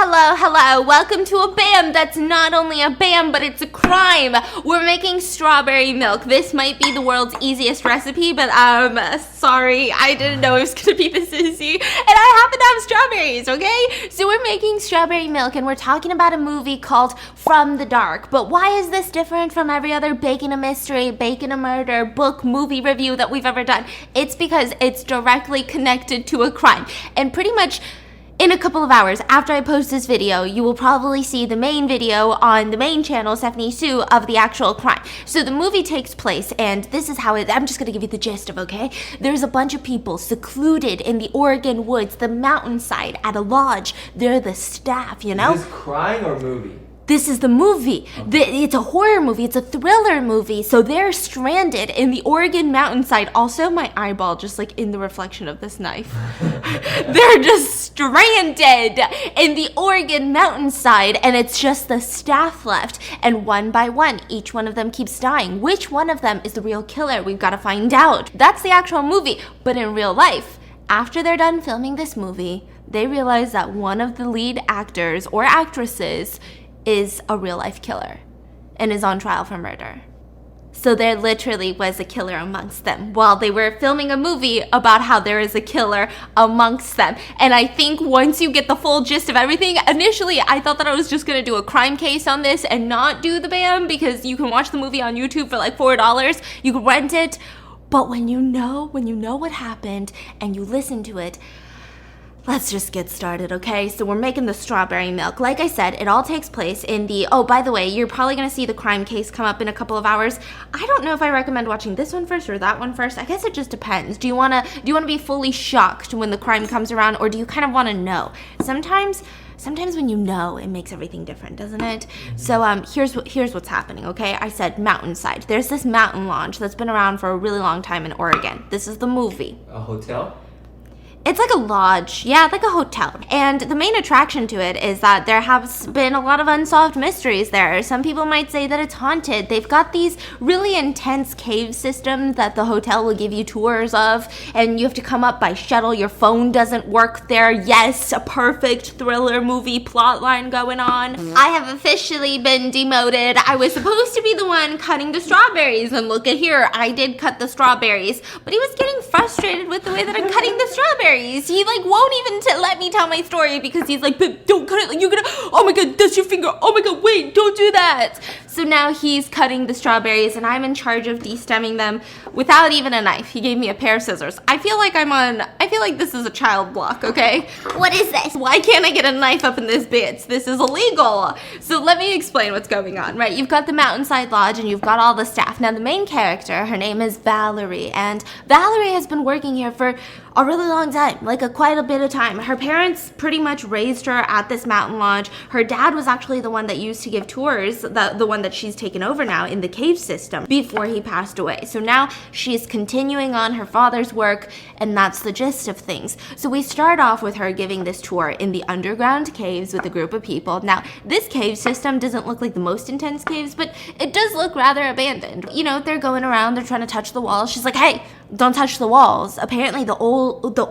Hello. Welcome to a BAM that's not only a BAM, but it's a crime. We're making strawberry milk. This might be the world's easiest recipe, but sorry, I didn't know it was gonna be this easy. And I happen to have strawberries, okay? So we're making strawberry milk and we're talking about a movie called From the Dark. But why is this different from every other Bacon a Mystery, Bacon a Murder, book, movie review that we've ever done? It's because it's directly connected to a crime. And pretty much in a couple of hours after I post this video, you will probably see the main video on the main channel, Stephanie Sue, of the actual crime. So the movie takes place, and this is how I'm just gonna give you the gist of, okay? There's a bunch of people secluded in the Oregon woods, the mountainside, at a lodge. They're the staff, you know? Is this crime or movie? This is the movie. It's a horror movie. It's a thriller movie. So they're stranded in the Oregon mountainside. Also, my eyeball just like in the reflection of this knife. They're just stranded in the Oregon mountainside, and it's just the staff left. And one by one, each one of them keeps dying. Which one of them is the real killer? We've got to find out. That's the actual movie. But in real life, after they're done filming this movie, they realize that one of the lead actors or actresses is a real life killer and is on trial for murder. So there literally was a killer amongst them while they were filming a movie about how there is a killer amongst them. And I think once you get the full gist of everything, initially I thought that I was just gonna do a crime case on this and not do the BAM, because you can watch the movie on YouTube for like $4. You can rent it. But when you know what happened and you listen to it, let's just get started, okay? So we're making the strawberry milk. Like I said, it all takes place in the... Oh, by the way, you're probably going to see the crime case come up in a couple of hours. I don't know if I recommend watching this one first or that one first. I guess it just depends. Do you want to be fully shocked when the crime comes around, or do you kind of want to know? Sometimes when you know, it makes everything different, doesn't it? So here's what's happening, okay? I said mountainside. There's this mountain lodge that's been around for a really long time in Oregon. This is the movie. A hotel? It's like a lodge, yeah, like a hotel. And the main attraction to it is that there has been a lot of unsolved mysteries there. Some people might say that it's haunted. They've got these really intense cave systems that the hotel will give you tours of, and you have to come up by shuttle. Your phone doesn't work there. Yes, a perfect thriller movie plot line going on. I have officially been demoted. I was supposed to be the one cutting the strawberries, and look at here, I did cut the strawberries, but he was getting frustrated with the way that I'm cutting the strawberries. He like won't even let me tell my story because he's like, but don't cut it. You're gonna, oh my God, that's your finger. Oh my God, wait, don't do that. So now he's cutting the strawberries and I'm in charge of de-stemming them without even a knife. He gave me a pair of scissors. I feel like this is a child block, okay? What is this? Why can't I get a knife up in this bitch? This is illegal. So let me explain what's going on, right? You've got the mountainside lodge and you've got all the staff. Now the main character, her name is Valerie, and Valerie has been working here for a really long time, like quite a bit of time. Her parents pretty much raised her at this mountain lodge. Her dad was actually the one that used to give tours, the one that she's taken over now in the cave system, before he passed away. So now she's continuing on her father's work, and that's the gist of things. So we start off with her giving this tour in the underground caves with a group of people. Now, this cave system doesn't look like the most intense caves, but it does look rather abandoned. You know, they're going around, they're trying to touch the walls. She's like, hey, don't touch the walls. Apparently the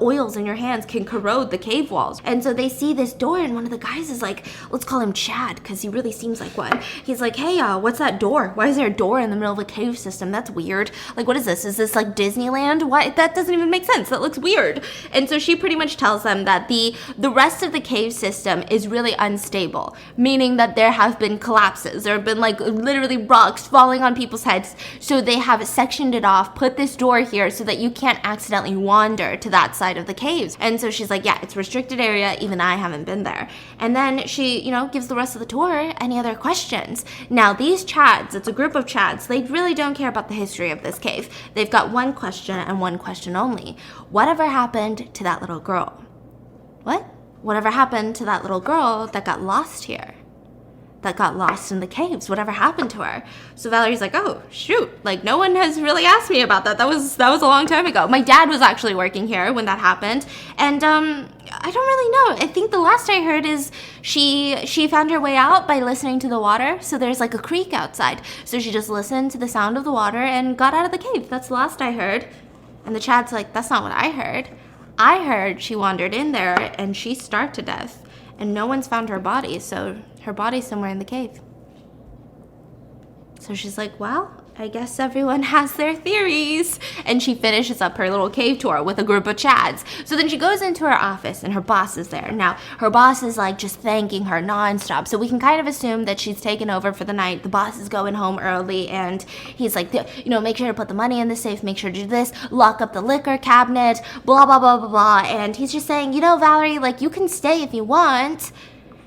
oils in your hands can corrode the cave walls. And so they see this door, and one of the guys is like, let's call him Chad, because he really seems like one. He's like, hey, what's that door? Why is there a door in the middle of a cave system? That's weird. Like, what is this? Is this like Disneyland? Why? That doesn't even make sense. That looks weird. And so she pretty much tells them that the rest of the cave system is really unstable, meaning that there have been collapses. There have been like literally rocks falling on people's heads. So they have sectioned it off, put this door here so that you can't accidentally wander to that side of the caves. And so she's like, yeah, it's restricted area. Even I haven't been there. And then she, gives the rest of the tour. Any other questions? Now, these Chads, it's a group of Chads, they really don't care about the history of this cave. They've got one question and one question only. Whatever happened to that little girl? What? Whatever happened to that little girl that got lost here? That got lost in the caves? Whatever happened to her? So Valerie's like, oh, shoot. Like, no one has really asked me about that. That was a long time ago. My dad was actually working here when that happened. And, I don't really know. I think the last I heard is she found her way out by listening to the water. So there's like a creek outside. So she just listened to the sound of the water and got out of the cave. That's the last I heard. And the Chad's like, that's not what I heard. I heard she wandered in there and she starved to death. and no one's found her body, so her body's somewhere in the cave. So she's like, well, I guess everyone has their theories. And she finishes up her little cave tour with a group of Chads. So then she goes into her office and her boss is there. Now, her boss is like just thanking her nonstop. So we can kind of assume that she's taken over for the night. The boss is going home early and he's like, make sure to put the money in the safe, make sure to do this, lock up the liquor cabinet, blah, blah, blah, blah, blah. And he's just saying, Valerie, like, you can stay if you want.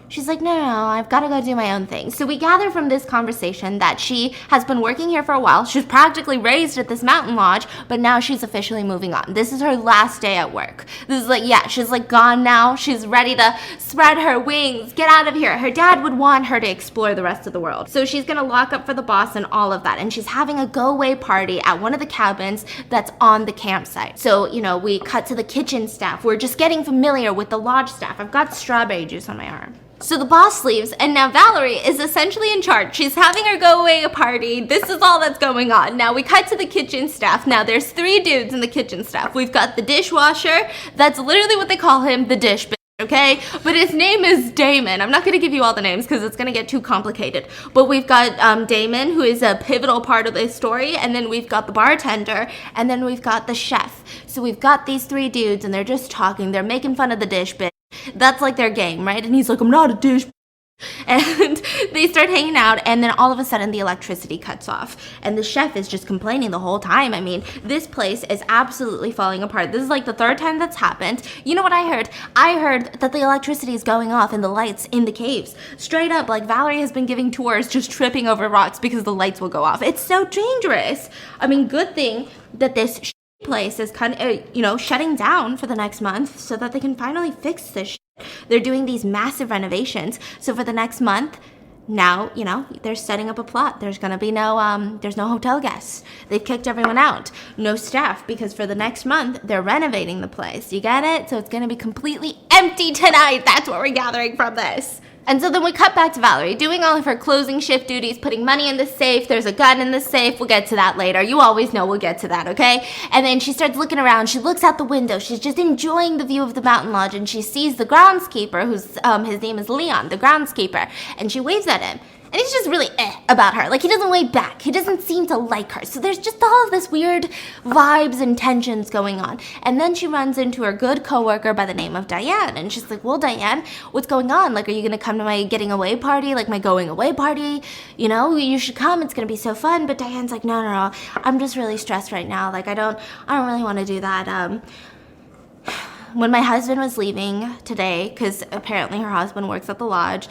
She's like, no, I've got to go do my own thing. So we gather from this conversation that she has been working here for a while. She was practically raised at this mountain lodge, but now she's officially moving on. This is her last day at work. This is like, she's like gone now. She's ready to spread her wings, get out of here. Her dad would want her to explore the rest of the world. So she's going to lock up for the boss and all of that. And she's having a go-away party at one of the cabins that's on the campsite. So, we cut to the kitchen staff. We're just getting familiar with the lodge staff. I've got strawberry juice on my arm. So the boss leaves, and now Valerie is essentially in charge. She's having her go-away party. This is all that's going on. Now we cut to the kitchen staff. Now there's 3 dudes in the kitchen staff. We've got the dishwasher. That's literally what they call him, the dish bitch. Okay, but his name is Damon. I'm not going to give you all the names because it's going to get too complicated. But we've got Damon, who is a pivotal part of this story, and then we've got the bartender, and then we've got the chef. So we've got these 3 dudes, and they're just talking. They're making fun of the dish bitch. That's like their game, right? And he's like, I'm not a dish. And they start hanging out, and then all of a sudden the electricity cuts off. And the chef is just complaining the whole time. I mean, this place is absolutely falling apart. This is like the 3rd time that's happened. You know what I heard? I heard that the electricity is going off and the lights in the caves. Straight up, like Valerie has been giving tours just tripping over rocks because the lights will go off. It's so dangerous. I mean, good thing that this place is kind of, shutting down for the next month so that they can finally fix this shit. They're doing these massive renovations. So for the next month, now, they're setting up a plot. There's going to be there's no hotel guests. They've kicked everyone out. No staff, because for the next month, they're renovating the place. You get it? So it's going to be completely empty tonight. That's what we're gathering from this. And so then we cut back to Valerie doing all of her closing shift duties, putting money in the safe. There's a gun in the safe. We'll get to that later. You always know we'll get to that, okay? And then she starts looking around. She looks out the window. She's just enjoying the view of the mountain lodge, and she sees the groundskeeper, who's his name is Leon, the groundskeeper, and she waves at him. And he's just really about her. Like, he doesn't wave back. He doesn't seem to like her. So there's just all of this weird vibes and tensions going on. And then she runs into her good coworker by the name of Diane. And she's like, well, Diane, what's going on? Like, are you going to come to my getting away party? Like, my going away party? You should come. It's going to be so fun. But Diane's like, no. I'm just really stressed right now. Like, I don't really want to do that. When my husband was leaving today, because apparently her husband works at the lodge,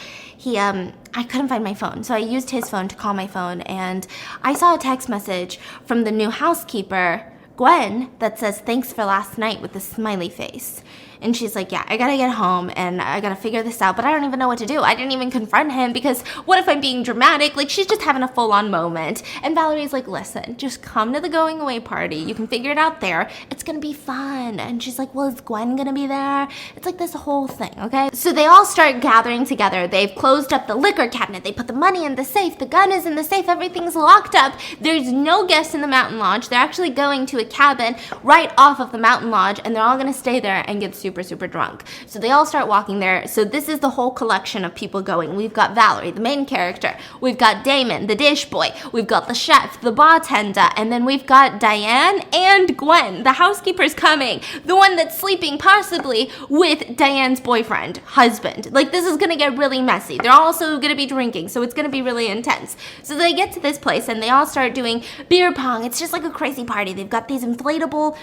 I couldn't find my phone. So I used his phone to call my phone, and I saw a text message from the new housekeeper, Gwen, that says, thanks for last night, with a smiley face. And she's like, I gotta get home and I gotta figure this out, but I don't even know what to do. I didn't even confront him because what if I'm being dramatic? Like, she's just having a full-on moment. And Valerie's like, listen, just come to the going away party. You can figure it out there. It's gonna be fun. And she's like, well, is Gwen gonna be there? It's like this whole thing, okay? So they all start gathering together. They've closed up the liquor cabinet. They put the money in the safe. The gun is in the safe. Everything's locked up. There's no guests in the mountain lodge. They're actually going to a cabin right off of the mountain lodge, and they're all gonna stay there and get super drunk. So they all start walking there. So this is the whole collection of people going. We've got Valerie, the main character. We've got Damon, the dish boy. We've got the chef, the bartender. And then we've got Diane and Gwen. The housekeeper's coming. The one that's sleeping possibly with Diane's boyfriend, husband. Like, this is going to get really messy. They're also going to be drinking, so it's going to be really intense. So they get to this place and they all start doing beer pong. It's just like a crazy party. They've got these inflatable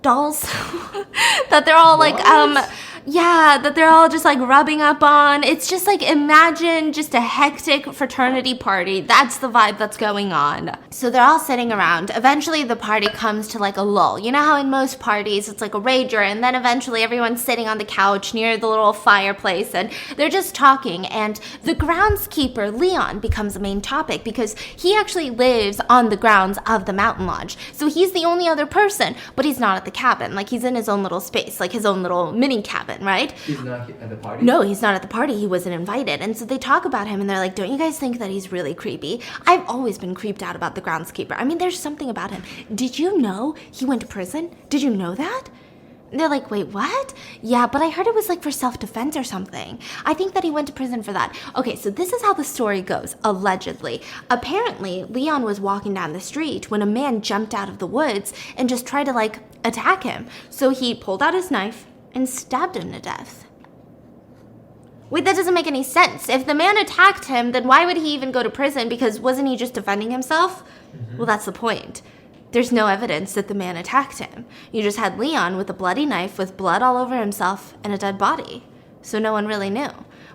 dolls that they're all like that they're all just like rubbing up on. It's just like, imagine just a hectic fraternity party. That's the vibe that's going on. So they're all sitting around. Eventually the party comes to like a lull. You know how in most parties it's like a rager, and then eventually everyone's sitting on the couch near the little fireplace and they're just talking, and the groundskeeper Leon becomes the main topic because he actually lives on the grounds of the mountain lodge. So he's the only other person, but he's not at the cabin. Like, he's in his own little space, like his own little mini cabin, right? He's not at the party? No, he's not at the party. He wasn't invited. And so they talk about him and they're like, don't you guys think that he's really creepy? I've always been creeped out about the groundskeeper. I mean, there's something about him. Did you know he went to prison? Did you know that? They're like, wait, what? Yeah, but I heard it was like for self-defense or something. I think that he went to prison for that. Okay, so this is how the story goes, allegedly. Apparently, Leon was walking down the street when a man jumped out of the woods and just tried to like attack him. So he pulled out his knife and stabbed him to death. Wait, that doesn't make any sense. If the man attacked him, then why would he even go to prison? Because wasn't he just defending himself? Well, that's the point. There's no evidence that the man attacked him. You just had Leon with a bloody knife with blood all over himself and a dead body. So no one really knew.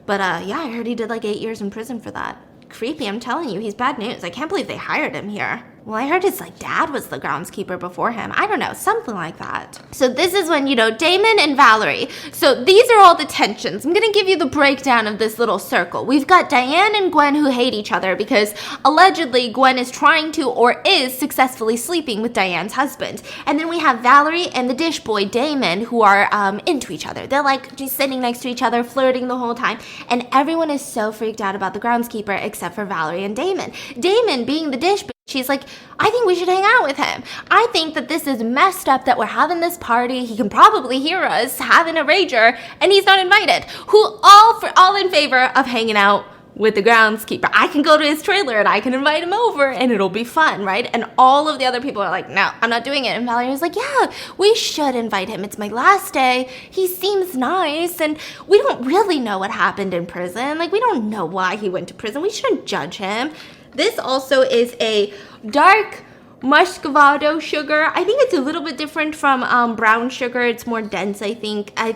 But yeah, I heard he did like 8 years in prison for that. Creepy, I'm telling you, he's bad news. I can't believe they hired him here. Well, I heard his like dad was the groundskeeper before him. I don't know, something like that. So this is when, Damon and Valerie. So these are all the tensions. I'm gonna give you the breakdown of this little circle. We've got Diane and Gwen who hate each other because allegedly Gwen is trying to or is successfully sleeping with Diane's husband. And then we have Valerie and the dish boy Damon who are into each other. They're like just sitting next to each other, flirting the whole time. And everyone is so freaked out about the groundskeeper except for Valerie and Damon. Damon being the dish boy, she's like, I think we should hang out with him. I think that this is messed up that we're having this party. He can probably hear us having a rager, and he's not invited. All in favor of hanging out with the groundskeeper? I can go to his trailer and I can invite him over and it'll be fun, right? And all of the other people are like, no, I'm not doing it. And Valerie was like, yeah, we should invite him. It's my last day. He seems nice. And we don't really know what happened in prison. Like, we don't know why he went to prison. We shouldn't judge him. This also is a dark muscovado sugar. I think it's a little bit different from brown sugar. It's more dense, I think. I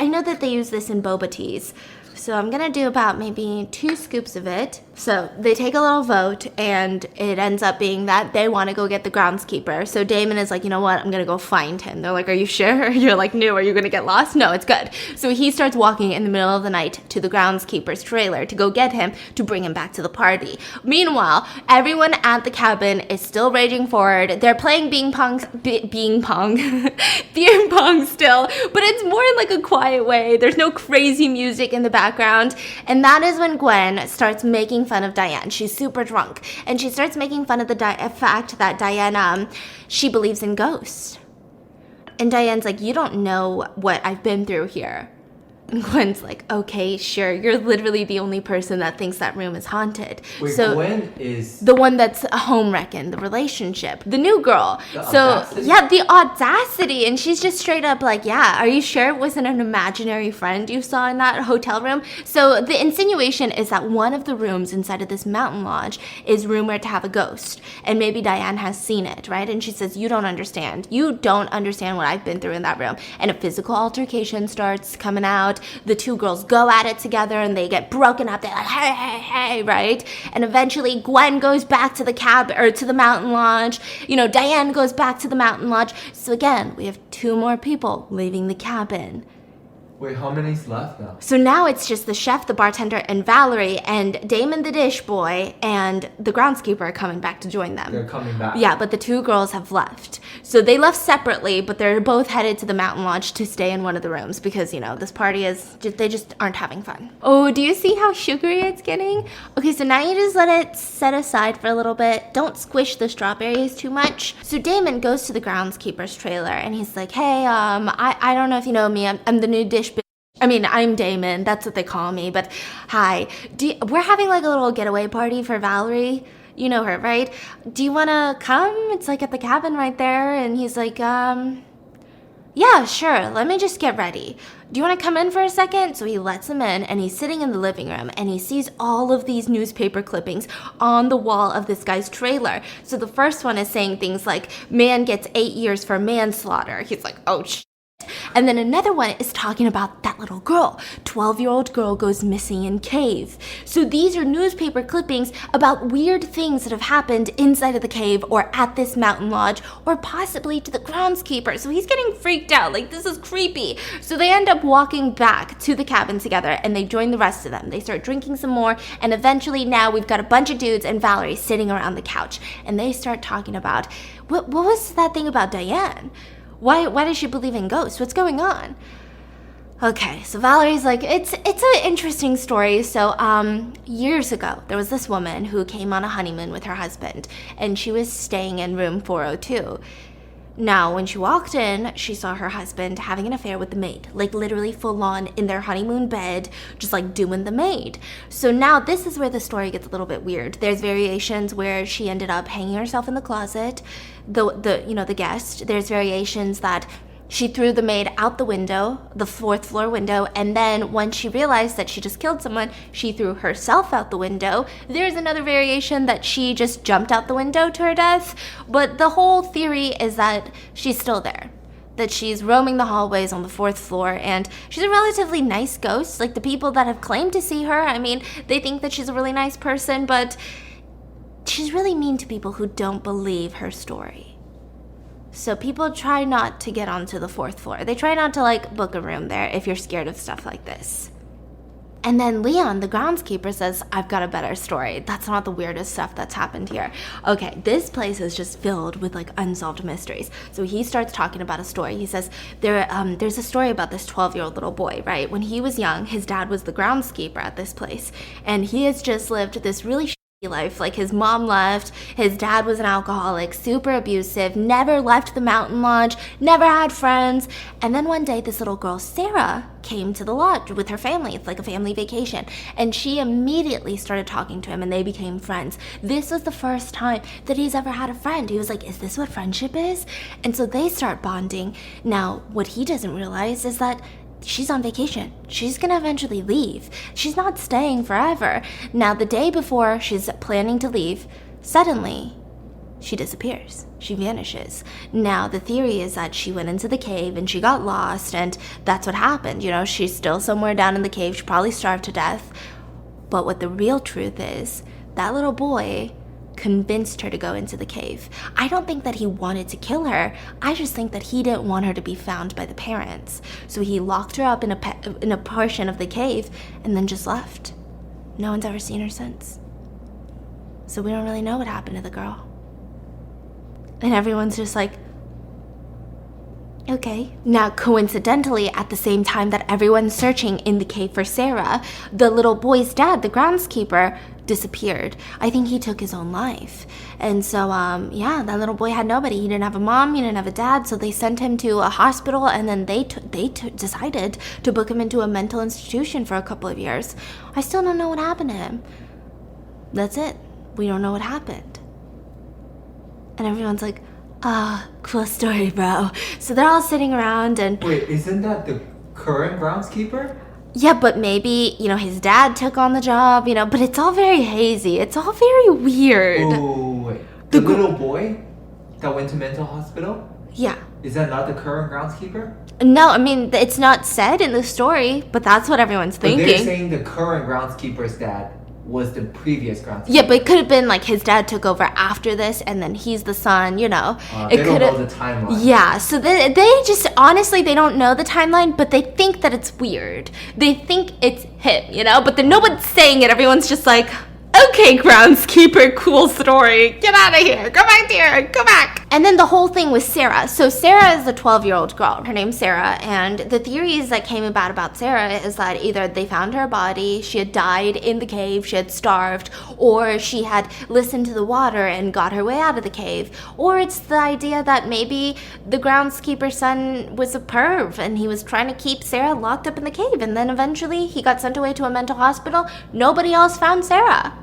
know that they use this in boba teas. So I'm going to do about maybe 2 scoops of it. So they take a little vote, and it ends up being that they want to go get the groundskeeper. So Damon is like, you know what? I'm going to go find him. They're like, are you sure? You're like, no, are you going to get lost? No, it's good. So he starts walking in the middle of the night to the groundskeeper's trailer to go get him to bring him back to the party. Meanwhile, everyone at the cabin is still raging forward. They're playing beer pong still, but it's more in like a quiet way. There's no crazy music in the background. And that is when Gwen starts making fun of Diane. She's super drunk, and she starts making fun of the fact that Diane, she believes in ghosts. And Diane's like, you don't know what I've been through here. And Gwen's like, okay, sure. You're literally the only person that thinks that room is haunted. Wait, so Gwen is the one that's a home wrecking the relationship, the new girl. Audacity? Yeah, the audacity. And she's just straight up like, yeah, are you sure it wasn't an imaginary friend you saw in that hotel room? So the insinuation is that one of the rooms inside of this mountain lodge is rumored to have a ghost, and maybe Diane has seen it, right? And she says, you don't understand what I've been through in that room. And a physical altercation starts coming out. The 2 girls go at it together and they get broken up. They're like, hey, hey, hey, right? And eventually Gwen goes back to the cabin or to the mountain lodge. Diane goes back to the mountain lodge. So again, we have 2 more people leaving the cabin. Wait, how many's left now? So now it's just the chef, the bartender, and Valerie, and Damon the dish boy, and the groundskeeper are coming back to join them. They're coming back. Yeah, but the 2 girls have left. So they left separately, but they're both headed to the mountain lodge to stay in one of the rooms because, this party they just aren't having fun. Oh, do you see how sugary it's getting? Okay, so now you just let it set aside for a little bit. Don't squish the strawberries too much. So Damon goes to the groundskeeper's trailer, and he's like, hey, I don't know if you know me. I'm the new dish I'm Damon. That's what they call me. But hi, we're having like a little getaway party for Valerie. You know her, right? Do you want to come? It's like at the cabin right there. And he's like, yeah, sure. Let me just get ready. Do you want to come in for a second? So he lets him in, and he's sitting in the living room, and he sees all of these newspaper clippings on the wall of this guy's trailer. So the first one is saying things like, man gets 8 years for manslaughter. He's like, oh, And then another one is talking about that little girl. 12-year-old girl goes missing in cave. So these are newspaper clippings about weird things that have happened inside of the cave or at this mountain lodge or possibly to the groundskeeper. So he's getting freaked out. Like, this is creepy. So they end up walking back to the cabin together, and they join the rest of them. They start drinking some more, and eventually now we've got a bunch of dudes and Valerie sitting around the couch, and they start talking about, what was that thing about Diane? Why does she believe in ghosts? What's going on? Okay, so Valerie's like, it's an interesting story. So years ago, there was this woman who came on a honeymoon with her husband, and she was staying in room 402. Now, when she walked in, she saw her husband having an affair with the maid, like literally full on in their honeymoon bed, just like doing the maid. So now this is where the story gets a little bit weird. There's variations where she ended up hanging herself in the closet, the guest. There's variations that she threw the maid out the window, the 4th floor window, and then when she realized that she just killed someone, she threw herself out the window. There's another variation that she just jumped out the window to her death, but the whole theory is that she's still there, that she's roaming the hallways on the 4th floor, and she's a relatively nice ghost. Like, the people that have claimed to see her, I mean, they think that she's a really nice person, but she's really mean to people who don't believe her story. So people try not to get onto the 4th floor. They try not to, like, book a room there if you're scared of stuff like this. And then Leon, the groundskeeper, says, I've got a better story. That's not the weirdest stuff that's happened here. Okay, this place is just filled with, like, unsolved mysteries. So he starts talking about a story. He says, there's a story about this 12-year-old little boy, right? When he was young, his dad was the groundskeeper at this place. And he has just lived this really life. Like, his mom left, his dad was an alcoholic, super abusive, never left the mountain lodge, never had friends. And then one day this little girl Sarah came to the lodge with her family. It's like a family vacation, and she immediately started talking to him and they became friends. This was the first time that he's ever had a friend. He was like, is this what friendship is? And so they start bonding. Now what he doesn't realize is that she's on vacation. She's gonna eventually leave. She's not staying forever. Now, the day before she's planning to leave, suddenly she disappears. She vanishes. Now, the theory is that she went into the cave and she got lost, and that's what happened. You know, she's still somewhere down in the cave. She probably starved to death. But what the real truth is, that little boy convinced her to go into the cave. I don't think that he wanted to kill her. I just think that he didn't want her to be found by the parents. So he locked her up in a portion of the cave and then just left. No one's ever seen her since. So we don't really know what happened to the girl. And everyone's just like, okay. Now, coincidentally, at the same time that everyone's searching in the cave for Sarah, the little boy's dad, the groundskeeper, disappeared. I think he took his own life. And so, that little boy had nobody. He didn't have a mom, he didn't have a dad, so they sent him to a hospital, and then they decided to book him into a mental institution for a couple of years. I still don't know what happened to him. That's it. We don't know what happened. And everyone's like, cool story, bro. So they're all sitting around and... Wait, isn't that the current groundskeeper? Yeah, but maybe, his dad took on the job, but it's all very hazy. It's all very weird. Oh, wait. The little boy that went to mental hospital? Yeah. Is that not the current groundskeeper? No, I mean, it's not said in the story, but that's what everyone's thinking. But they're saying the current groundskeeper's dad was the previous groundskeeper. Yeah, but it could have been like his dad took over after this, and then he's the son, They don't know the timeline. Yeah, so they just, honestly, they don't know the timeline, but they think that it's weird. They think it's him, but then no one's saying it. Everyone's just like, okay, groundskeeper, cool story. Get out of here. Go back here. Go back. And then the whole thing with Sarah. So Sarah is a 12-year-old girl. Her name's Sarah. And the theories that came about Sarah is that either they found her body, she had died in the cave, she had starved, or she had listened to the water and got her way out of the cave. Or it's the idea that maybe the groundskeeper's son was a perv and he was trying to keep Sarah locked up in the cave. And then eventually he got sent away to a mental hospital. Nobody else found Sarah.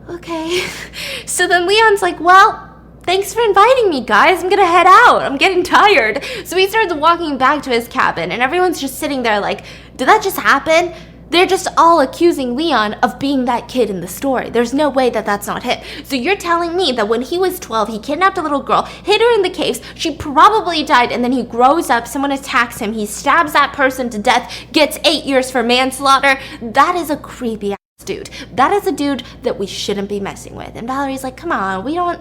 Okay. So then Leon's like, well, thanks for inviting me, guys. I'm gonna head out. I'm getting tired. So he starts walking back to his cabin, and everyone's just sitting there like, did that just happen? They're just all accusing Leon of being that kid in the story. There's no way that that's not him. So you're telling me that when he was 12, he kidnapped a little girl, hid her in the caves, she probably died, and then he grows up, someone attacks him, he stabs that person to death, gets 8 years for manslaughter? That is a creepy dude. That is a dude that we shouldn't be messing with. And Valerie's like, come on, we don't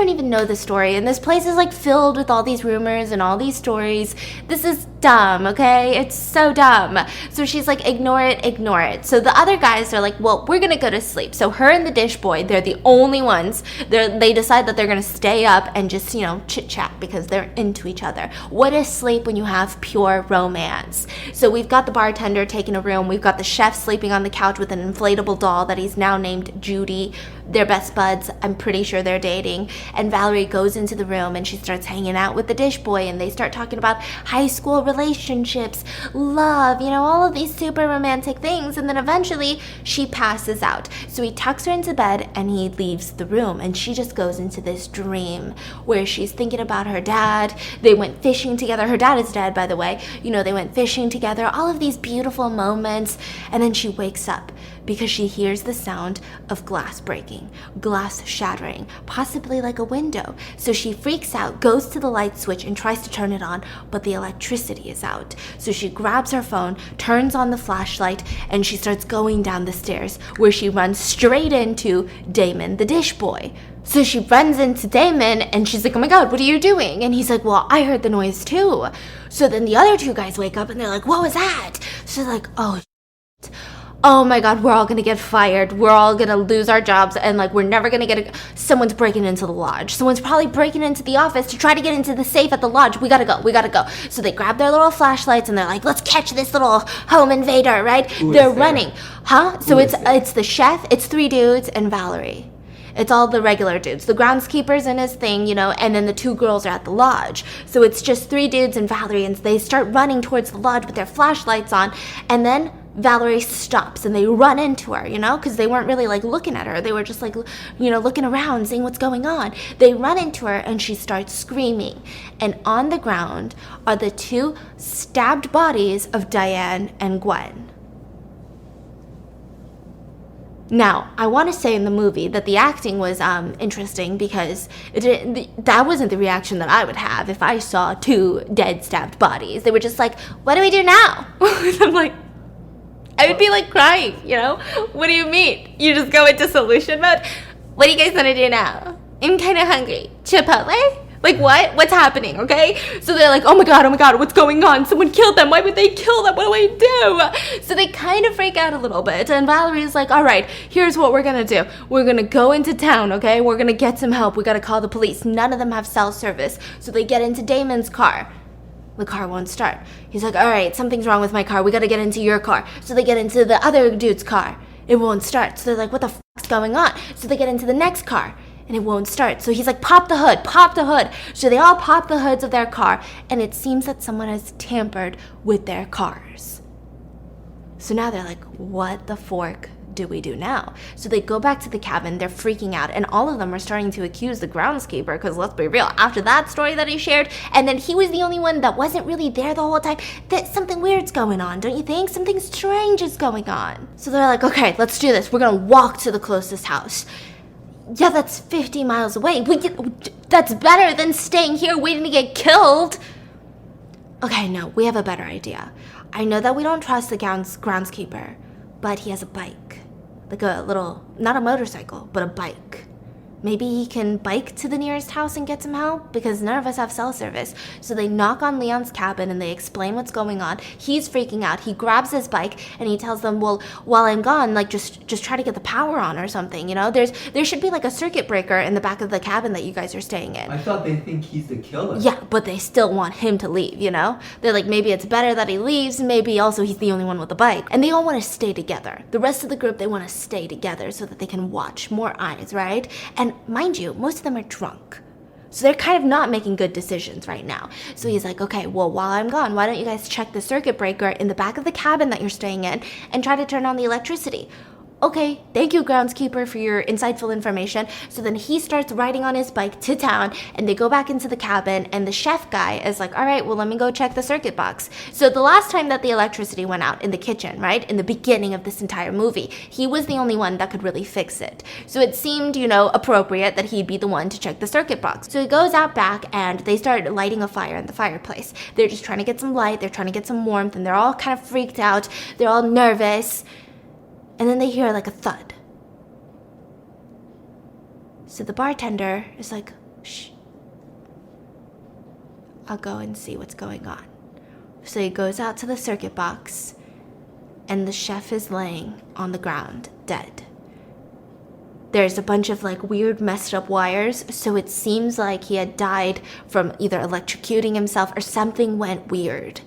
even know the story, and this place is like filled with all these rumors and all these stories. This is dumb, okay? It's so dumb. So she's like, ignore it. So the other guys are like, well, we're gonna go to sleep. So her and the dish boy, they're the only ones. They decide that they're gonna stay up and just, chit chat because they're into each other. What is sleep when you have pure romance? So we've got the bartender taking a room, we've got the chef sleeping on the couch with an inflatable doll that he's now named Judy. They're best buds. I'm pretty sure they're dating. And Valerie goes into the room and she starts hanging out with the dish boy, and they start talking about high school relationships, love, all of these super romantic things. And then eventually she passes out. So he tucks her into bed and he leaves the room, and she just goes into this dream where she's thinking about her dad. They went fishing together. Her dad is dead, by the way. They went fishing together, all of these beautiful moments. And then she wakes up because she hears the sound of glass breaking, glass shattering, possibly like a window. So she freaks out, goes to the light switch and tries to turn it on, but the electricity is out. So she grabs her phone, turns on the flashlight, and she starts going down the stairs, where she runs straight into Damon, the dish boy. So she runs into Damon and she's like, oh my God, what are you doing? And he's like, well, I heard the noise too. So then the other two guys wake up and they're like, what was that? So they're like, oh my God, we're all gonna get fired. We're all gonna lose our jobs, and we're never gonna someone's breaking into the lodge. Someone's probably breaking into the office to try to get into the safe at the lodge. We gotta go. So they grab their little flashlights and they're like, let's catch this little home invader, right? They're running. Huh? So it's the chef, it's 3 dudes and Valerie. It's all the regular dudes. The groundskeeper's in his thing, and then the 2 girls are at the lodge. So it's just 3 dudes and Valerie, and they start running towards the lodge with their flashlights on, and then Valerie stops and they run into her, because they weren't really looking at her. They were just looking around, seeing what's going on. They run into her and she starts screaming. And on the ground are the 2 stabbed bodies of Diane and Gwen. Now, I want to say in the movie that the acting was interesting, because that wasn't the reaction that I would have if I saw 2 dead, stabbed bodies. They were just like, what do we do now? I'm like, I would be crying, What do you mean? You just go into solution mode? What do you guys want to do now? I'm kind of hungry. Chipotle? What? What's happening, okay? So they're like, oh my God, what's going on? Someone killed them. Why would they kill them? What do I do? So they kind of freak out a little bit. And Valerie's like, all right, here's what we're going to do. We're going to go into town, okay? We're going to get some help. We got to call the police. None of them have cell service. So they get into Damon's car. The car won't start. He's like, all right, something's wrong with my car. We got to get into your car. So they get into the other dude's car. It won't start. So they're like, what the fuck's going on? So they get into the next car. And it won't start. So he's like, pop the hood. So they all pop the hoods of their car, and it seems that someone has tampered with their cars. So now they're like, what the fork do we do now? So they go back to the cabin. They're freaking out, and all of them are starting to accuse the groundskeeper, because let's be real, after that story that he shared, and then he was the only one that wasn't really there the whole time, that something weird's going on, don't you think? Something strange is going on. So they're like, okay, let's do this. We're gonna walk to the closest house. Yeah, that's 50 miles away. That's better than staying here waiting to get killed. Okay, no, we have a better idea. I know that we don't trust the groundskeeper, but he has a bike. A little, not a motorcycle, but a bike. Maybe he can bike to the nearest house and get some help, because none of us have cell service. So they knock on Leon's cabin and they explain what's going on. He's freaking out. He grabs his bike and he tells them, well, while I'm gone, just try to get the power on or something, There should be a circuit breaker in the back of the cabin that you guys are staying in. I thought they think he's the killer. Yeah, but they still want him to leave, They're like, maybe it's better that he leaves, maybe also he's the only one with the bike. And they all want to stay together. The rest of the group, they want to stay together so that they can watch more eyes, right? And mind you, most of them are drunk. So they're kind of not making good decisions right now. So he's like, okay, well, while I'm gone, why don't you guys check the circuit breaker in the back of the cabin that you're staying in and try to turn on the electricity? Okay, thank you, groundskeeper, for your insightful information. So then he starts riding on his bike to town, and they go back into the cabin, and the chef guy is like, all right, well, let me go check the circuit box. So the last time that the electricity went out in the kitchen, right, in the beginning of this entire movie, he was the only one that could really fix it. So it seemed, appropriate that he'd be the one to check the circuit box. So he goes out back, and they start lighting a fire in the fireplace. They're just trying to get some light, they're trying to get some warmth, and they're all kind of freaked out. They're all nervous. And then they hear a thud. So the bartender is like, shh, I'll go and see what's going on. So he goes out to the circuit box, and the chef is laying on the ground, dead. There's a bunch of weird messed up wires, so it seems like he had died from either electrocuting himself or something went weird.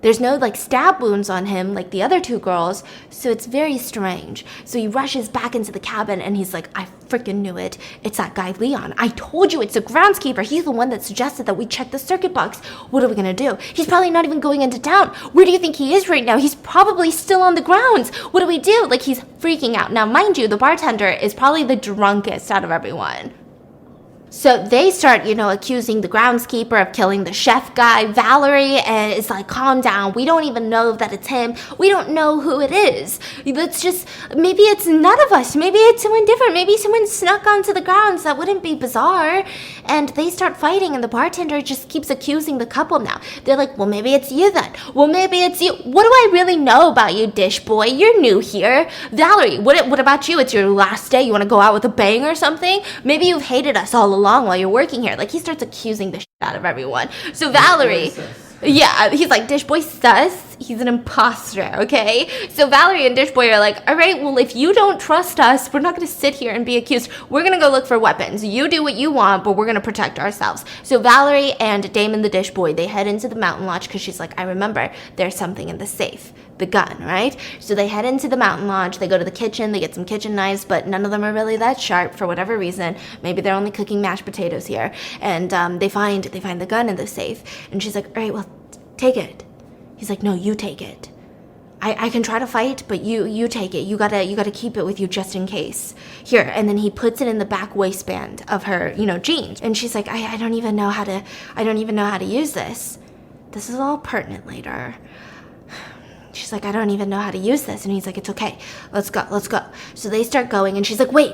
There's no like stab wounds on him like the other two girls, so it's very strange. So he rushes back into the cabin and he's like, I freaking knew it. It's that guy Leon. I told you it's the groundskeeper. He's the one that suggested that we check the circuit box. What are we gonna do? He's probably not even going into town. Where do you think he is right now? He's probably still on the grounds. What do we do? Like, he's freaking out. Now, mind you, the bartender is probably the drunkest out of everyone. So they start, accusing the groundskeeper of killing the chef guy, Valerie, and it's like, calm down. We don't even know that it's him. We don't know who it is. Let's just, maybe it's none of us. Maybe it's someone different. Maybe someone snuck onto the grounds. That wouldn't be bizarre. And they start fighting, and the bartender just keeps accusing the couple now. They're like, well, maybe it's you then. Well, maybe it's you. What do I really know about you, dish boy? You're new here. Valerie, what about you? It's your last day. You want to go out with a bang or something? Maybe you've hated us all along while you're working here. Like, he starts accusing the shit out of everyone. So Valerie, yeah, he's like, dish boy sus. He's an imposter, okay? So Valerie and dish boy are like, all right, well, if you don't trust us, we're not going to sit here and be accused. We're going to go look for weapons. You do what you want, but we're going to protect ourselves. So Valerie and Damon the dish boy, they head into the mountain lodge because she's like, I remember there's something in the safe. The gun, right? So they head into the mountain lodge, they go to the kitchen, they get some kitchen knives, but none of them are really that sharp for whatever reason. Maybe they're only cooking mashed potatoes here. And they find the gun in the safe. And she's like, all right, well, take it. He's like, no, you take it. I can try to fight, but you take it. You gotta keep it with you just in case. Here, and then he puts it in the back waistband of her, jeans. And she's like, I don't even know how to use this. This is all pertinent later. She's like, I don't even know how to use this. And he's like, it's okay. Let's go. So they start going, and she's like, wait,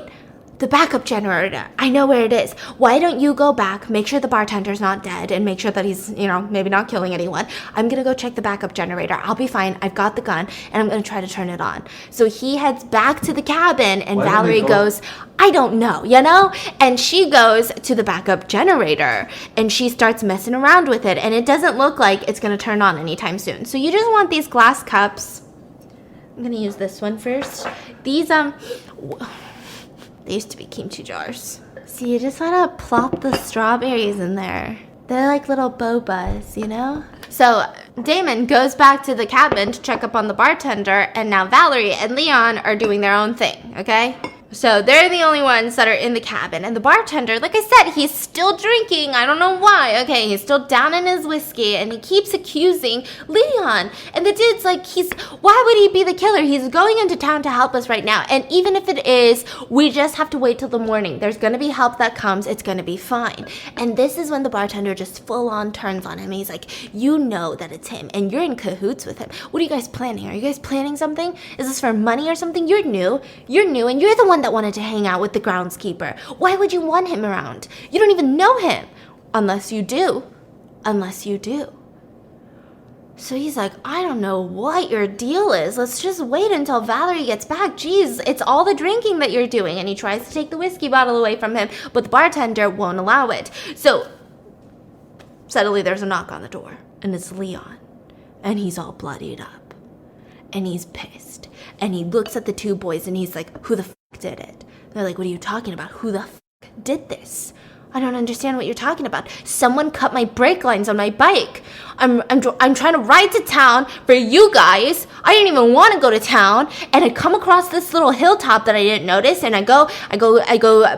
the backup generator. I know where it is. Why don't you go back, make sure the bartender's not dead, and make sure that he's, maybe not killing anyone. I'm going to go check the backup generator. I'll be fine. I've got the gun, and I'm going to try to turn it on. So he heads back to the cabin, and Valerie goes, I don't know, And she goes to the backup generator, and she starts messing around with it, and it doesn't look like it's going to turn on anytime soon. So you just want these glass cups. I'm going to use this one first. These, they used to be kimchi jars. So you just want to plop the strawberries in there. They're like little bobas, So Damon goes back to the cabin to check up on the bartender, and now Valerie and Leon are doing their own thing, okay? So they're the only ones that are in the cabin. And the bartender, like I said, he's still drinking. I don't know why. Okay, he's still down in his whiskey, and he keeps accusing Leon. And the dude's like, why would he be the killer? He's going into town to help us right now. And even if it is, we just have to wait till the morning. There's going to be help that comes. It's going to be fine. And this is when the bartender just full on turns on him. He's like, you know that it's him, and you're in cahoots with him. What are you guys planning? Are you guys planning something? Is this for money or something? You're new, and you're the one that wanted to hang out with the groundskeeper. Why would you want him around? You don't even know him. Unless you do. So he's like, I don't know what your deal is. Let's just wait until Valerie gets back. Jeez, it's all the drinking that you're doing. And he tries to take the whiskey bottle away from him, but the bartender won't allow it. So suddenly there's a knock on the door, and it's Leon. And he's all bloodied up. And he's pissed. And he looks at the two boys, and he's like, who the f*** did it? They're like, what are you talking about? Who the f*** did this? I don't understand what you're talking about. Someone cut my brake lines on my bike. I'm trying to ride to town for you guys. I didn't even want to go to town, and I come across this little hilltop that I didn't notice, and I go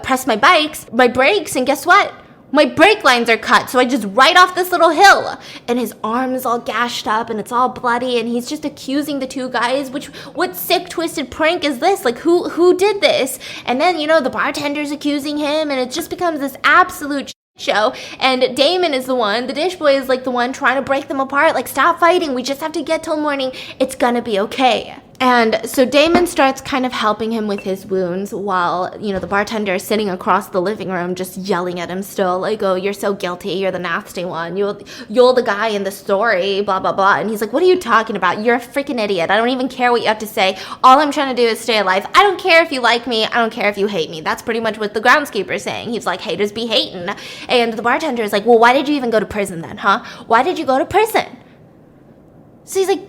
press my brakes, and guess what? My brake lines are cut, so I just ride off this little hill. And his arm's all gashed up, and it's all bloody, and he's just accusing the two guys. What sick, twisted prank is this? Like, who did this? And then, the bartender's accusing him, and it just becomes this absolute show. And Damon is the dish boy is like the one trying to break them apart. Like, stop fighting. We just have to get till morning. It's gonna be okay. And so Damon starts kind of helping him with his wounds while, the bartender is sitting across the living room just yelling at him still, like, oh, you're so guilty, you're the nasty one, you're the guy in the story, blah, blah, blah. And he's like, what are you talking about? You're a freaking idiot. I don't even care what you have to say. All I'm trying to do is stay alive. I don't care if you like me. I don't care if you hate me. That's pretty much what the groundskeeper is saying. He's like, haters be hating. And the bartender is like, well, why did you even go to prison then, huh? Why did you go to prison? So he's like,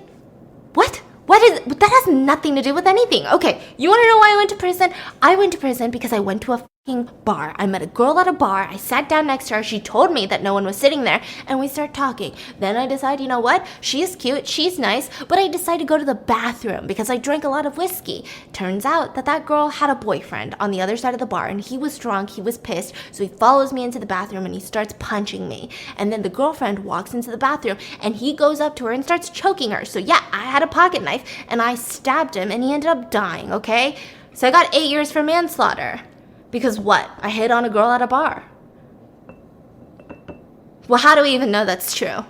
what? That has nothing to do with anything. Okay, you want to know why I went to prison? I went to prison because I went to a bar. I met a girl at a bar. I sat down next to her. She told me that no one was sitting there, and we start talking. Then I decide, you know what? She's cute. She's nice. But I decide to go to the bathroom because I drank a lot of whiskey. Turns out that girl had a boyfriend on the other side of the bar, and he was drunk. He was pissed. So he follows me into the bathroom, and he starts punching me. And then the girlfriend walks into the bathroom, and he goes up to her and starts choking her. So yeah, I had a pocket knife, and I stabbed him, and he ended up dying, okay? So I got 8 years for manslaughter. Because what? I hit on a girl at a bar. Well, how do we even know that's true?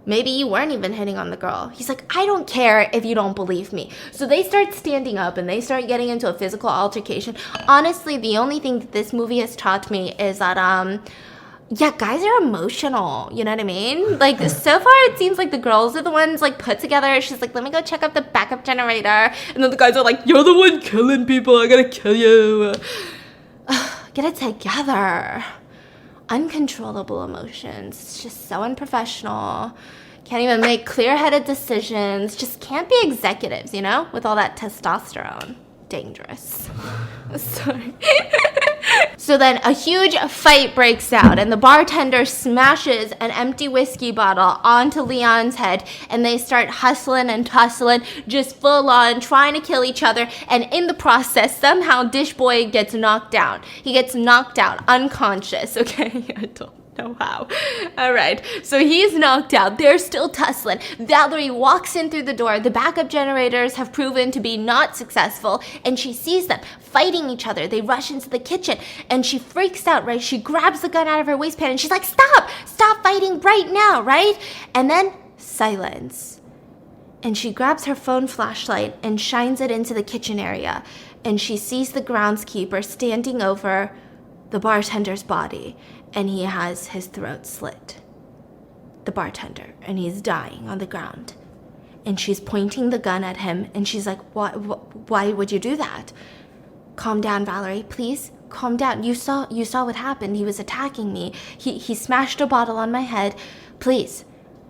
Maybe you weren't even hitting on the girl. He's like, I don't care if you don't believe me. So they start standing up and they start getting into a physical altercation. Honestly, the only thing that this movie has taught me is that, yeah, guys are emotional. You know what I mean? Like, so far it seems like the girls are the ones, like, put together. She's like, let me go check out the backup generator. And then the guys are like, you're the one killing people. I gotta kill you. Get it together. Uncontrollable emotions. It's just so unprofessional. Can't even make clear-headed decisions. Just can't be executives, you know? With all that testosterone. Dangerous. Sorry. So then a huge fight breaks out and the bartender smashes an empty whiskey bottle onto Leon's head and they start hustling and tussling, just full on trying to kill each other, and in the process somehow Dish Boy gets knocked down. He gets knocked out, unconscious, okay? I don't know how. All right, so he's knocked out. They're still tussling. Valerie walks in through the door. The backup generators have proven to be not successful, and she sees them fighting each other. They rush into the kitchen, and she freaks out, right? She grabs the gun out of her waistband, and she's like, stop fighting right now, right? And then silence. And she grabs her phone flashlight and shines it into the kitchen area, and she sees the groundskeeper standing over the bartender's body, and he has his throat slit. The bartender, and he's dying on the ground. And she's pointing the gun at him, and she's like, why would you do that? Calm down, Valerie, please. Calm down. You saw what happened. He was attacking me. He smashed a bottle on my head. Please,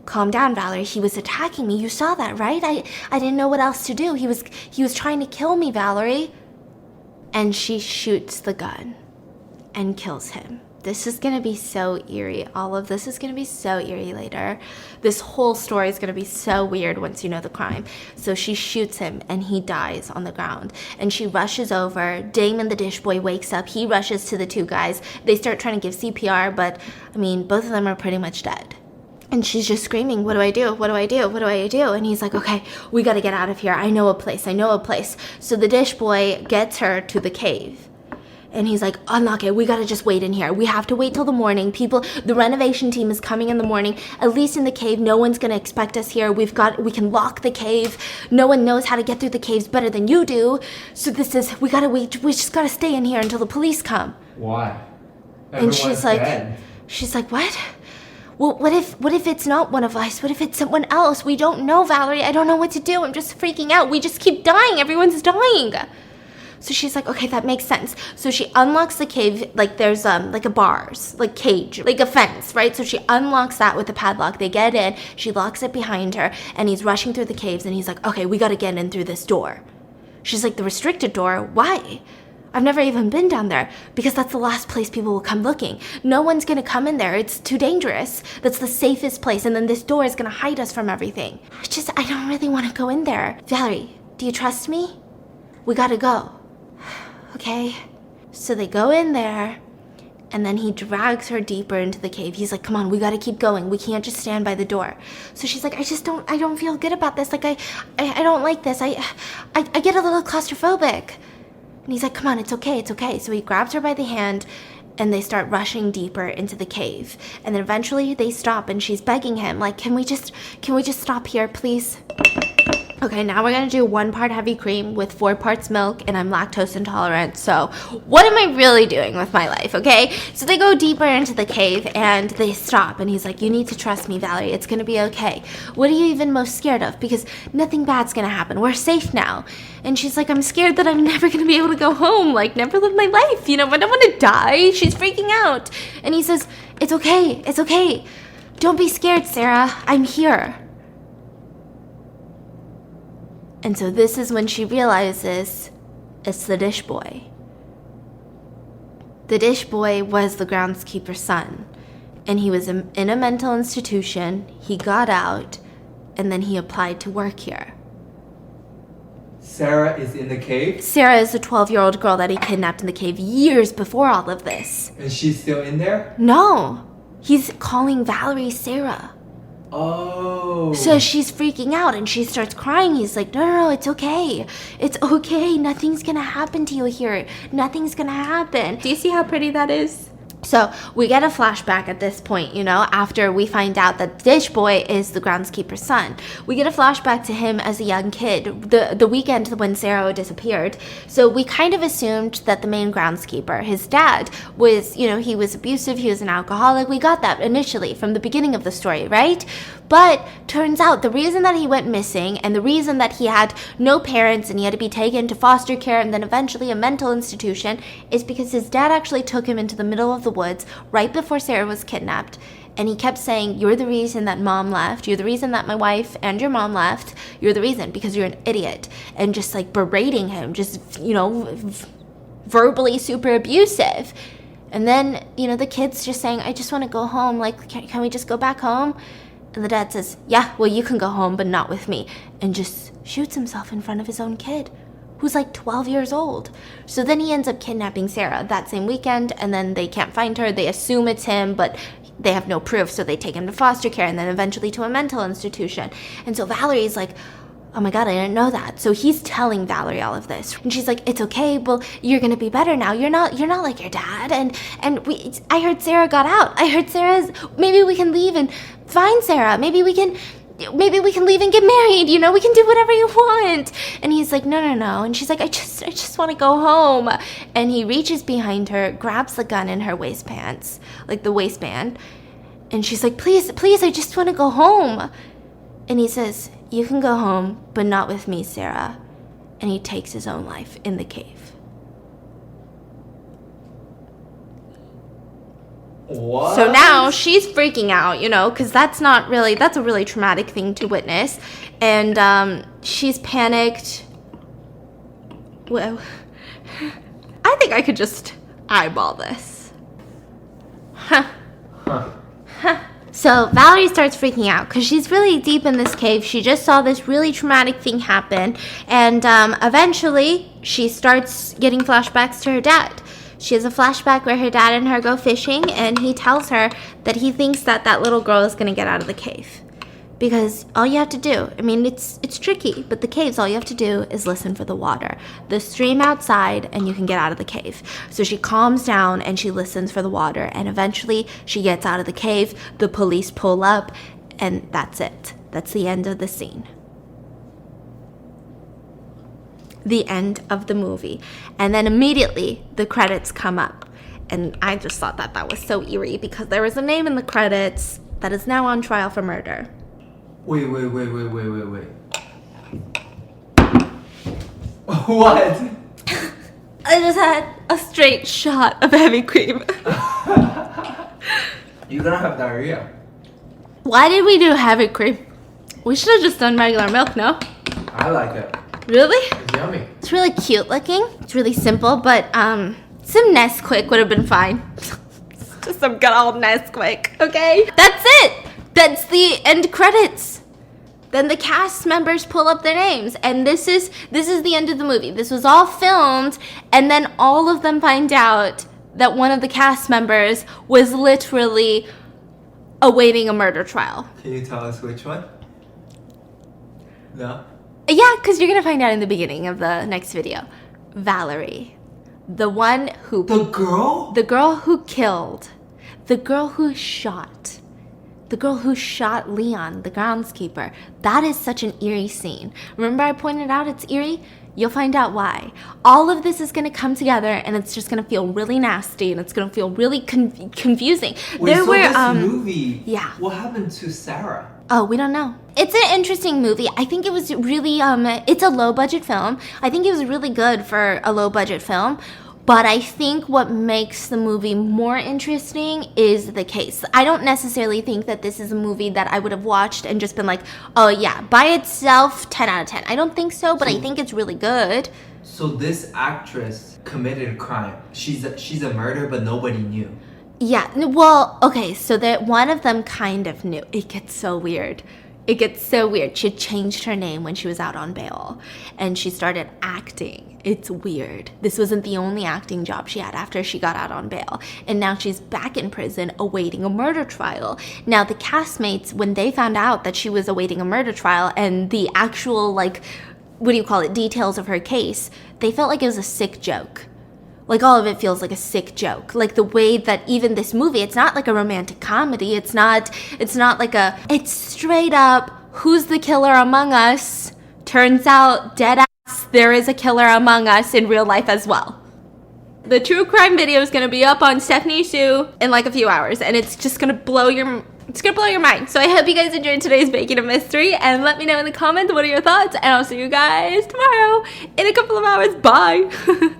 calm down, Valerie. He was attacking me. You saw that, right? I didn't know what else to do. He was trying to kill me, Valerie. And she shoots the gun and kills him. This is going to be so eerie. All of this is going to be so eerie later. This whole story is going to be so weird once you know the crime. So she shoots him and he dies on the ground. And she rushes over. Damon, the dish boy, wakes up. He rushes to the two guys. They start trying to give CPR, but I mean, both of them are pretty much dead. And she's just screaming, what do I do? What do I do? What do I do? And he's like, okay, we got to get out of here. I know a place. So the dish boy gets her to the cave. And he's like, unlock it. We gotta just wait in here. We have to wait till the morning. The renovation team is coming in the morning. At least in the cave, no one's gonna expect us here. We can lock the cave. No one knows how to get through the caves better than you do. So we gotta wait. We just gotta stay in here until the police come. Why? And she's like, what? Well, what if it's not one of us? What if it's someone else? We don't know, Valerie. I don't know what to do. I'm just freaking out. We just keep dying. Everyone's dying. So she's like, okay, that makes sense. So she unlocks the cave, like there's like a bars, like cage, like a fence, right? So she unlocks that with a padlock. They get in, she locks it behind her, and he's rushing through the caves, and he's like, okay, we gotta get in through this door. She's like, the restricted door? Why? I've never even been down there, because that's the last place people will come looking. No one's gonna come in there. It's too dangerous. That's the safest place, and then this door is gonna hide us from everything. I don't really want to go in there. Valerie, do you trust me? We gotta go. Okay, so they go in there, and then he drags her deeper into the cave. He's like, come on, we gotta keep going. We can't just stand by the door. So she's like, I don't feel good about this. Like, I don't like this. I get a little claustrophobic. And he's like, come on, it's okay. So he grabs her by the hand, and they start rushing deeper into the cave. And then eventually they stop, and she's begging him, like, can we just stop here, please? Okay, now we're gonna do 1 part heavy cream with 4 parts milk, and I'm lactose intolerant, so what am I really doing with my life, okay? So they go deeper into the cave, and they stop, and he's like, you need to trust me, Valerie, it's gonna be okay. What are you even most scared of? Because nothing bad's gonna happen, we're safe now. And she's like, I'm scared that I'm never gonna be able to go home, like, never live my life, you know, I don't wanna die. She's freaking out. And he says, it's okay. Don't be scared, Sarah, I'm here. And so this is when she realizes it's the dish boy. The dish boy was the groundskeeper's son, and he was in a mental institution. He got out, and then he applied to work here. Sarah is in the cave? Sarah is the 12-year-old girl that he kidnapped in the cave years before all of this. And she's still in there? No, he's calling Valerie Sarah. Oh. So she's freaking out and she starts crying. He's like, no, it's okay. It's okay. Nothing's gonna happen to you here. Nothing's gonna happen. Do you see how pretty that is? So we get a flashback at this point, after we find out that Dish Boy is the groundskeeper's son. We get a flashback to him as a young kid, the weekend when Sarah disappeared. So we kind of assumed that the main groundskeeper, his dad, was, he was abusive, he was an alcoholic. We got that initially from the beginning of the story, right? But turns out the reason that he went missing and the reason that he had no parents and he had to be taken to foster care and then eventually a mental institution is because his dad actually took him into the middle of the woods right before Sarah was kidnapped. And he kept saying, you're the reason that mom left. You're the reason that my wife and your mom left. You're the reason because you're an idiot. And just like berating him, just, verbally super abusive. And then, the kid's just saying, I just want to go home. Like, can we just go back home? And the dad says, yeah, well, you can go home, but not with me. And just shoots himself in front of his own kid, who's like 12 years old. So then he ends up kidnapping Sarah that same weekend, and then they can't find her. They assume it's him, but they have no proof, so they take him to foster care and then eventually to a mental institution. And so Valerie's like, oh my God, I didn't know that. So he's telling Valerie all of this. And she's like, it's okay, well, you're gonna be better now. You're not like your dad. I heard Sarah got out. I heard maybe we can leave and find Sarah. Maybe we can leave and get married, we can do whatever you want. And he's like, no. And she's like, I just want to go home. And he reaches behind her, grabs the gun in her waistpants, like the waistband. And she's like, please, I just want to go home. And he says, you can go home, but not with me, Sarah. And he takes his own life in the cave. What? So now she's freaking out, because that's a really traumatic thing to witness. And she's panicked. Well, I think I could just eyeball this. So Valerie starts freaking out because she's really deep in this cave. She just saw this really traumatic thing happen. And eventually she starts getting flashbacks to her dad. She has a flashback where her dad and her go fishing, and he tells her that he thinks that little girl is going to get out of the cave. Because all you have to do, it's tricky, but the caves, all you have to do is listen for the water. The stream outside, and you can get out of the cave. So she calms down, and she listens for the water, and eventually she gets out of the cave, the police pull up, and that's it. That's the end of the scene. The end of the movie. And then immediately the credits come up. And I just thought that was so eerie because there was a name in the credits that is now on trial for murder. Wait. What? I just had a straight shot of heavy cream. You're gonna have diarrhea. Why did we do heavy cream? We should have just done regular milk, no? I like it. Really? It's yummy. It's really cute looking. It's really simple, but some Nesquik would have been fine. Just some good old Nesquik, okay? That's it. That's the end credits. Then the cast members pull up their names, and this is the end of the movie. This was all filmed, and then all of them find out that one of the cast members was literally awaiting a murder trial. Can you tell us which one? No? Yeah, because you're going to find out in the beginning of the next video. Valerie. The one who... The girl? The girl who killed. The girl who shot. The girl who shot Leon, the groundskeeper. That is such an eerie scene. Remember I pointed out it's eerie? You'll find out why. All of this is going to come together, and it's just going to feel really nasty, and it's going to feel really confusing. Wait, so this movie, yeah. What happened to Sarah? Oh, we don't know. It's an interesting movie. I think it was really, it's a low-budget film. I think it was really good for a low-budget film. But I think what makes the movie more interesting is the case. I don't necessarily think that this is a movie that I would have watched and just been like, oh yeah, by itself, 10 out of 10. I don't think so, but I think it's really good. So this actress committed a crime. She's a murderer, but nobody knew. Yeah, well, okay, so that one of them kind of knew. It gets so weird. It gets so weird. She changed her name when she was out on bail, and she started acting. It's weird. This wasn't the only acting job she had after she got out on bail, and now she's back in prison awaiting a murder trial. Now, the castmates, when they found out that she was awaiting a murder trial and the actual, like, what do you call it, details of her case, they felt like it was a sick joke. Like, all of it feels like a sick joke. Like, the way that even this movie, it's not like a romantic comedy. It's not like it's straight up, who's the killer among us? Turns out, dead ass, there is a killer among us in real life as well. The true crime video is going to be up on Stephanie Sue in like a few hours, and it's just going to blow your mind. So I hope you guys enjoyed today's Baking a Mystery, and let me know in the comments what are your thoughts, and I'll see you guys tomorrow in a couple of hours. Bye.